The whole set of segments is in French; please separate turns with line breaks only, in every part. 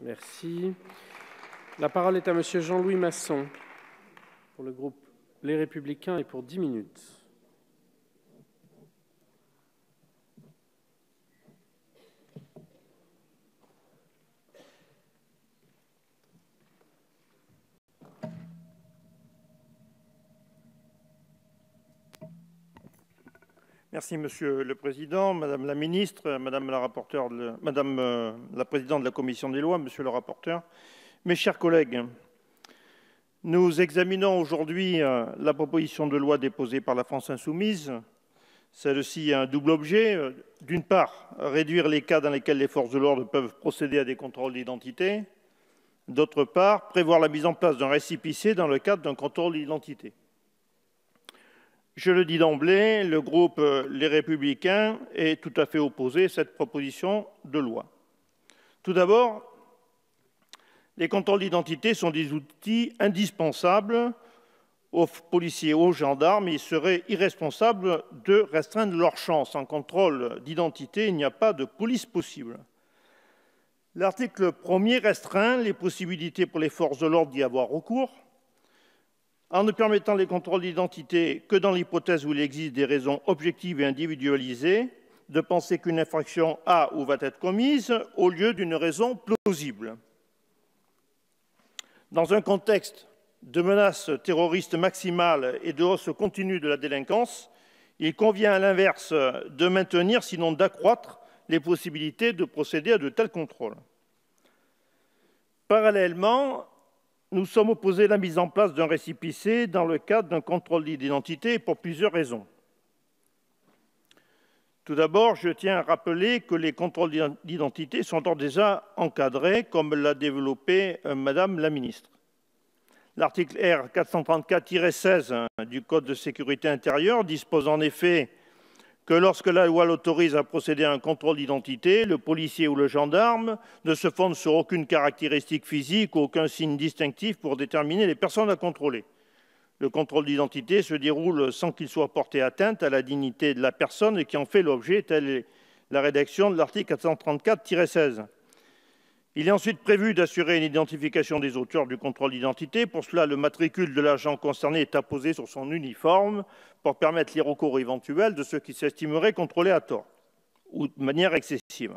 Merci. La parole est à Monsieur Jean-Louis Masson pour le groupe Les Républicains et pour 10 minutes.
Merci Monsieur le Président, Madame la Ministre, Madame la rapporteure, Madame la Présidente de la Commission des lois, Monsieur le rapporteur, mes chers collègues. Nous examinons aujourd'hui la proposition de loi déposée par la France Insoumise. Celle-ci a un double objet. D'une part, réduire les cas dans lesquels les forces de l'ordre peuvent procéder à des contrôles d'identité. D'autre part, prévoir la mise en place d'un récépissé dans le cadre d'un contrôle d'identité. Je le dis d'emblée, le groupe Les Républicains est tout à fait opposé à cette proposition de loi. Tout d'abord, les contrôles d'identité sont des outils indispensables aux policiers et aux gendarmes. Il serait irresponsable de restreindre leur champ. Sans contrôle d'identité, il n'y a pas de police possible. L'article 1er restreint les possibilités pour les forces de l'ordre d'y avoir recours, en ne permettant les contrôles d'identité que dans l'hypothèse où il existe des raisons objectives et individualisées de penser qu'une infraction a ou va être commise, au lieu d'une raison plausible. Dans un contexte de menace terroriste maximale et de hausse continue de la délinquance, il convient à l'inverse de maintenir, sinon d'accroître, les possibilités de procéder à de tels contrôles. Parallèlement, nous sommes opposés à la mise en place d'un récépissé dans le cadre d'un contrôle d'identité pour plusieurs raisons. Tout d'abord, je tiens à rappeler que les contrôles d'identité sont d'ores et déjà encadrés, comme l'a développé Madame la Ministre. L'article R 434-16 du Code de sécurité intérieure dispose en effet que lorsque la loi l'autorise à procéder à un contrôle d'identité, le policier ou le gendarme ne se fonde sur aucune caractéristique physique ou aucun signe distinctif pour déterminer les personnes à contrôler. Le contrôle d'identité se déroule sans qu'il soit porté atteinte à la dignité de la personne qui en fait l'objet, telle est la rédaction de l'article 434-16. Il est ensuite prévu d'assurer une identification des auteurs du contrôle d'identité. Pour cela, le matricule de l'agent concerné est apposé sur son uniforme pour permettre les recours éventuels de ceux qui s'estimeraient contrôlés à tort ou de manière excessive.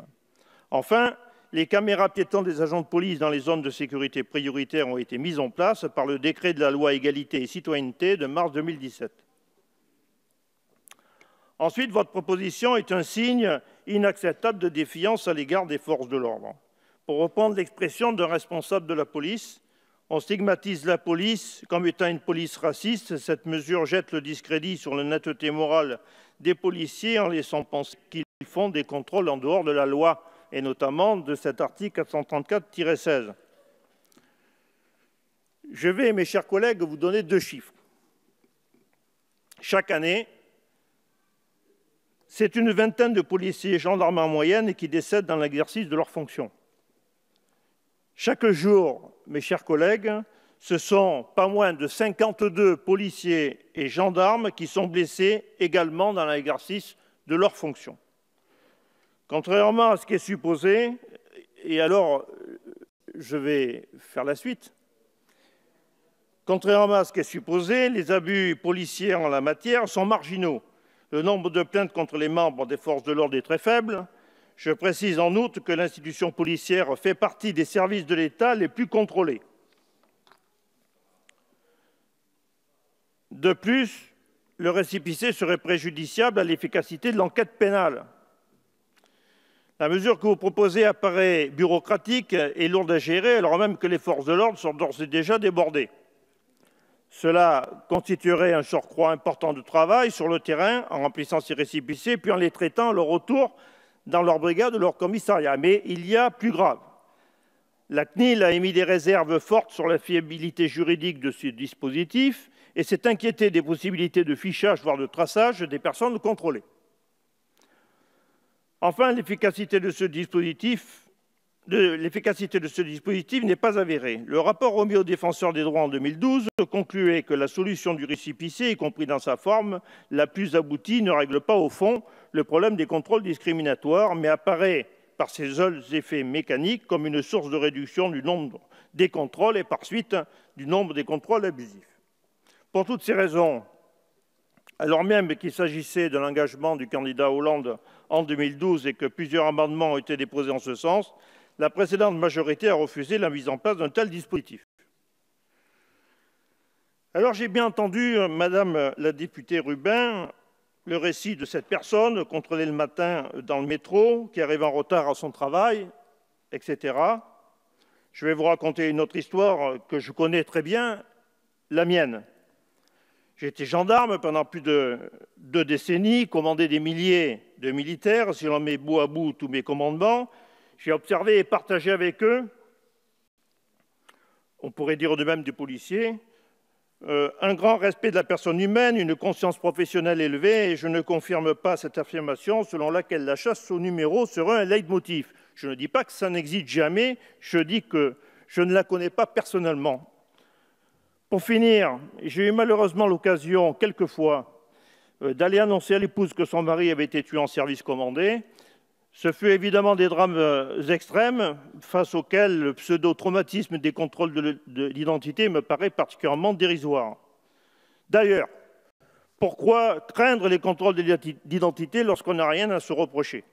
Enfin, les caméras piétons des agents de police dans les zones de sécurité prioritaires ont été mises en place par le décret de la loi Égalité et Citoyenneté de mars 2017. Ensuite, votre proposition est un signe inacceptable de défiance à l'égard des forces de l'ordre. Pour reprendre l'expression d'un responsable de la police, on stigmatise la police comme étant une police raciste. Cette mesure jette le discrédit sur la netteté morale des policiers en laissant penser qu'ils font des contrôles en dehors de la loi, et notamment de cet article 434-16. Je vais, mes chers collègues, vous donner 2 chiffres. Chaque année, c'est une vingtaine de policiers et gendarmes en moyenne qui décèdent dans l'exercice de leurs fonctions. Chaque jour, mes chers collègues, ce sont pas moins de 52 policiers et gendarmes qui sont blessés également dans l'exercice de leurs fonctions. Contrairement à ce qui est supposé, et alors je vais faire la suite, contrairement à ce qui est supposé, les abus policiers en la matière sont marginaux. Le nombre de plaintes contre les membres des forces de l'ordre est très faible. Je précise en outre que l'institution policière fait partie des services de l'État les plus contrôlés. De plus, le récépissé serait préjudiciable à l'efficacité de l'enquête pénale. La mesure que vous proposez apparaît bureaucratique et lourde à gérer, alors même que les forces de l'ordre sont d'ores et déjà débordées. Cela constituerait un surcroît important de travail sur le terrain en remplissant ces récépissés, puis en les traitant à leur retour dans leur brigade ou leur commissariat. Mais il y a plus grave. La CNIL a émis des réserves fortes sur la fiabilité juridique de ce dispositif et s'est inquiétée des possibilités de fichage, voire de traçage des personnes contrôlées. Enfin, l'efficacité de ce dispositif n'est pas avérée. Le rapport remis au Défenseur des droits en 2012 concluait que la solution du récépissé, y compris dans sa forme la plus aboutie, ne règle pas au fond le problème des contrôles discriminatoires, mais apparaît par ses seuls effets mécaniques comme une source de réduction du nombre des contrôles et par suite du nombre des contrôles abusifs. Pour toutes ces raisons, alors même qu'il s'agissait de l'engagement du candidat Hollande en 2012 et que plusieurs amendements ont été déposés en ce sens, la précédente majorité a refusé la mise en place d'un tel dispositif. Alors j'ai bien entendu, Madame la députée Rubin, le récit de cette personne contrôlée le matin dans le métro, qui arrive en retard à son travail, etc. Je vais vous raconter une autre histoire que je connais très bien, la mienne. J'ai été gendarme pendant plus de 2 décennies, commandé des milliers de militaires. Si l'on met bout à bout tous mes commandements, j'ai observé et partagé avec eux, on pourrait dire de même des policiers, un grand respect de la personne humaine, une conscience professionnelle élevée, et je ne confirme pas cette affirmation selon laquelle la chasse au numéro serait un leitmotiv. Je ne dis pas que ça n'existe jamais, je dis que je ne la connais pas personnellement. Pour finir, j'ai eu malheureusement l'occasion, quelquefois, d'aller annoncer à l'épouse que son mari avait été tué en service commandé. Ce fut évidemment des drames extrêmes, face auxquels le pseudo-traumatisme des contrôles de l'identité me paraît particulièrement dérisoire. D'ailleurs, pourquoi craindre les contrôles d'identité lorsqu'on n'a rien à se reprocher?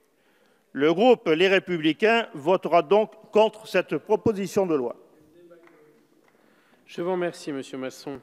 Le groupe Les Républicains votera donc contre cette proposition de loi.
Je vous remercie, Monsieur Masson.